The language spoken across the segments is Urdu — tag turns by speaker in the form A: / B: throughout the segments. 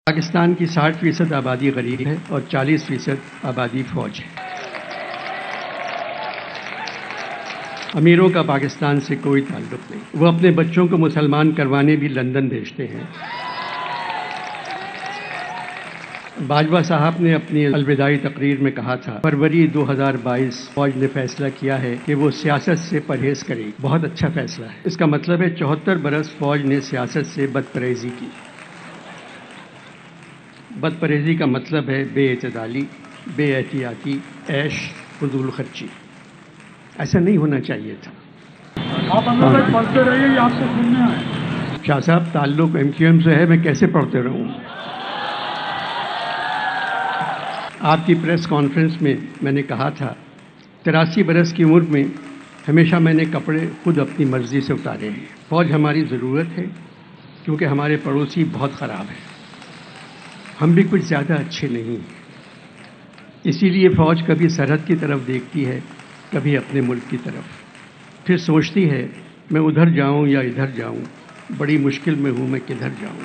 A: پاکستان کی 60% آبادی غریب ہے اور 40% آبادی فوج ہے۔ امیروں کا پاکستان سے کوئی تعلق نہیں، وہ اپنے بچوں کو مسلمان کروانے بھی لندن بھیجتے ہیں۔ باجوہ صاحب نے اپنی الوداعی تقریر میں کہا تھا، فروری 2022 فوج نے فیصلہ کیا ہے کہ وہ سیاست سے پرہیز کرے گی۔ بہت اچھا فیصلہ ہے۔ اس کا مطلب ہے 74 برس فوج نے سیاست سے بدپرہیزی کی۔ بدپرہیزی کا مطلب ہے بے اعتدالی، بے احتیاطی، عیش، فضول خرچی۔ ایسا نہیں ہونا چاہیے تھا۔
B: آپ اندر تک پڑھتے رہیے، یہ آپ سے سننے آئے۔
A: شاہ صاحب، تعلق MQM سے ہے، میں کیسے پڑھتے رہوں؟ آپ کی پریس کانفرنس میں نے کہا تھا 83 برس کی عمر میں ہمیشہ میں نے کپڑے خود اپنی مرضی سے اتارے ہیں۔ فوج ہماری ضرورت ہے کیونکہ ہمارے پڑوسی بہت خراب ہیں، ہم بھی کچھ زیادہ اچھے نہیں ہیں۔ اسی لیے فوج کبھی سرحد کی طرف دیکھتی ہے، کبھی اپنے ملک کی طرف، پھر سوچتی ہے میں ادھر جاؤں یا ادھر جاؤں، بڑی مشکل میں ہوں، میں کدھر جاؤں،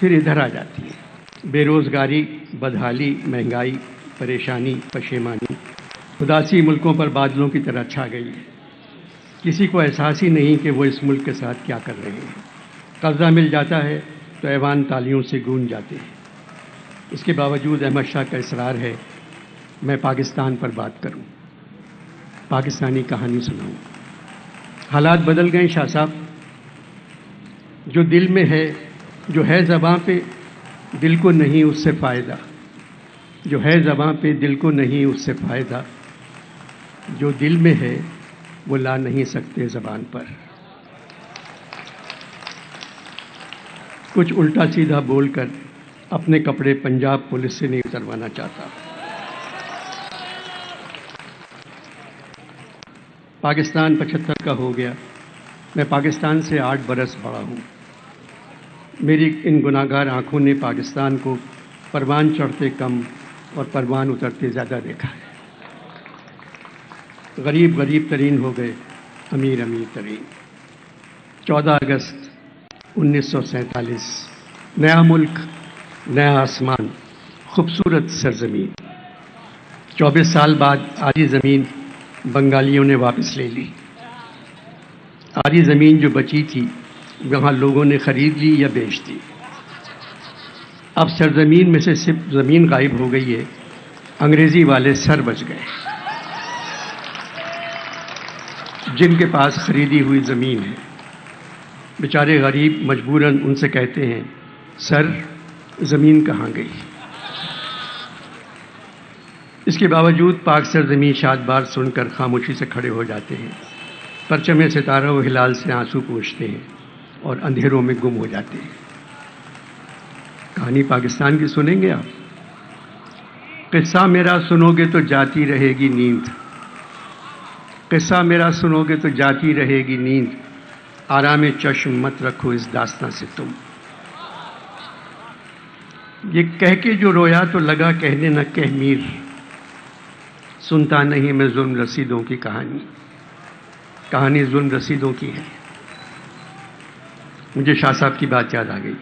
A: پھر ادھر آ جاتی ہے۔ بے روزگاری، بدحالی، مہنگائی، پریشانی، پشیمانی، اداسی ملکوں پر بادلوں کی طرح چھا گئی ہے۔ کسی کو احساس ہی نہیں کہ وہ اس ملک کے ساتھ کیا کر رہے ہیں۔ قبضہ مل جاتا ہے تو ایوان تالیوں سے گونج جاتے ہیں۔ اس کے باوجود احمد شاہ کا اصرار ہے میں پاکستان پر بات کروں، پاکستانی کہانی سناؤں۔ حالات بدل گئے شاہ صاحب۔ جو دل میں ہے، جو ہے زباں پہ، دل کو نہیں اس سے فائدہ، جو ہے زباں پہ دل کو نہیں اس سے فائدہ، جو دل میں ہے وہ لا نہیں سکتے زبان پر۔ کچھ الٹا سیدھا بول کر اپنے کپڑے پنجاب پولیس سے نہیں اتروانا چاہتا۔ پاکستان 75 کا ہو گیا، میں پاکستان سے 8 برس بڑا ہوں۔ میری ان گناہگار آنکھوں نے پاکستان کو پروان چڑھتے کم اور پروان اترتے زیادہ دیکھا ہے۔ غریب غریب ترین ہو گئے، امیر امیر ترین۔ 14 اگست 1947، نیا ملک، نیا آسمان، خوبصورت سرزمین۔ 24 سال بعد آدھی زمین بنگالیوں نے واپس لے لی۔ آدھی زمین جو بچی تھی وہاں لوگوں نے خرید لی یا بیچ دی۔ اب سرزمین میں سے صرف زمین غائب ہو گئی ہے، انگریزی والے سر بچ گئے۔ جن کے پاس خریدی ہوئی زمین ہے، بیچارے غریب مجبوراً ان سے کہتے ہیں سر زمین کہاں گئی؟ اس کے باوجود پاک سرزمین شاد بار سن کر خاموشی سے کھڑے ہو جاتے ہیں، پرچم ستارہ و ہلال سے آنسو پوچھتے ہیں اور اندھیروں میں گم ہو جاتے ہیں۔ کہانی پاکستان کی سنیں گے آپ؟ قصہ میرا سنو گے تو جاتی رہے گی نیند، قصہ میرا سنو گے تو جاتی رہے گی نیند، آرام چشم مت رکھو اس داستان سے تم۔ یہ کہہ کے جو رویا تو لگا کہنے نہ کہہ میر، سنتا نہیں میں ظلم رسیدوں کی کہانی، کہانی ظلم رسیدوں کی ہے۔ مجھے شاہ صاحب کی بات یاد آ گئی۔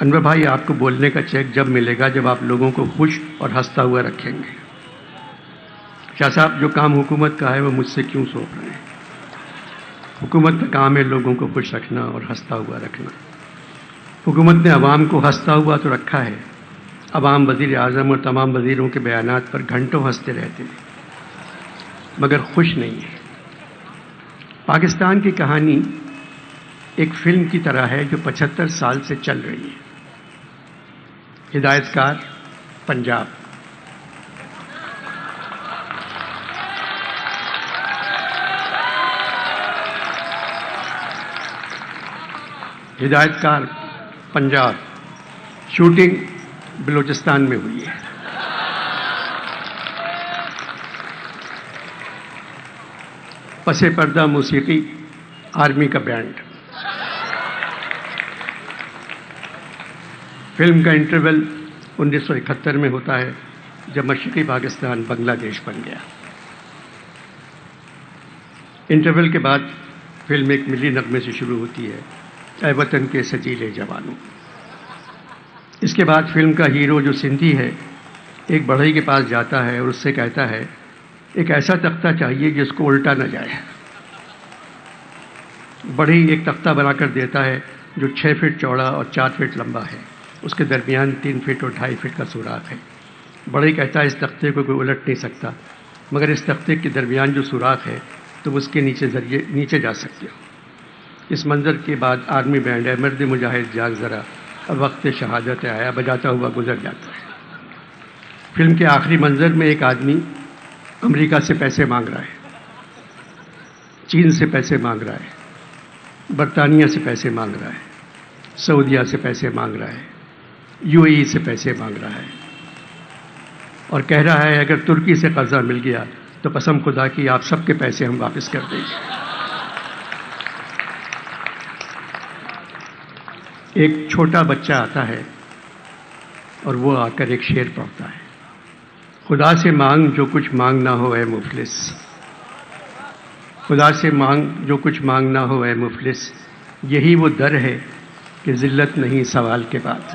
A: انور بھائی، آپ کو بولنے کا چیک جب ملے گا جب آپ لوگوں کو خوش اور ہنستا ہوا رکھیں گے۔ شاہ صاحب، جو کام حکومت کا ہے وہ مجھ سے کیوں سونپ رہے ہیں؟ حکومت کا کام ہے لوگوں کو خوش رکھنا اور ہنستا ہوا رکھنا۔ حکومت نے عوام کو ہنستا ہوا تو رکھا ہے، عوام وزیر اعظم اور تمام وزیروں کے بیانات پر گھنٹوں ہنستے رہتے ہیں مگر خوش نہیں ہے۔ پاکستان کی کہانی ایک فلم کی طرح ہے جو 75 سال سے چل رہی ہے۔ ہدایت کار پنجاب۔ ہدایت کار پنجاب، شوٹنگ بلوچستان میں ہوئی ہے۔ پس پردہ موسیقی، آرمی کا بینڈ۔ فلم کا انٹرول 1971 میں ہوتا ہے جب مشرقی پاکستان بنگلہ دیش بن گیا۔ انٹرول کے بعد فلم ایک ملی نغمے سے شروع ہوتی ہے، اے وطن کے سجیلے جوانوں۔ اس کے بعد فلم کا ہیرو جو سندھی ہے ایک بڑھئی کے پاس جاتا ہے اور اس سے کہتا ہے ایک ایسا تختہ چاہیے جس کو الٹا نہ جائے. بڑھئی ایک تختہ بنا کر دیتا ہے جو 6 فٹ چوڑا اور 4 فٹ لمبا ہے. اس کے درمیان 3 فٹ اور 2.5 فٹ کا سوراخ ہے. بڑھئی کہتا ہے اس تختے کو کوئی الٹ نہیں سکتا، مگر اس تختے کے درمیان جو سوراخ ہے تم اس کے نیچے جا سکتے ہو. اس منظر کے بعد آرمی بینڈ ہے مرد مجاہد جاگ ذرا اب وقت شہادت آیا بجاتا ہوا گزر جاتا ہے. فلم کے آخری منظر میں ایک آدمی امریکہ سے پیسے مانگ رہا ہے، چین سے پیسے مانگ رہا ہے، برطانیہ سے پیسے مانگ رہا ہے، سعودیہ سے پیسے مانگ رہا ہے، UAE سے پیسے مانگ رہا ہے اور کہہ رہا ہے اگر ترکی سے قرضہ مل گیا تو قسم خدا کی آپ سب کے پیسے ہم واپس کر دیں گے. ایک چھوٹا بچہ آتا ہے اور وہ آ کر ایک شعر پڑھتا ہے، خدا سے مانگ جو کچھ مانگ نہ ہو اے مفلس، خدا سے مانگ جو کچھ مانگ نہ ہو اے مفلس، یہی وہ در ہے کہ ذلت نہیں سوال کے بعد.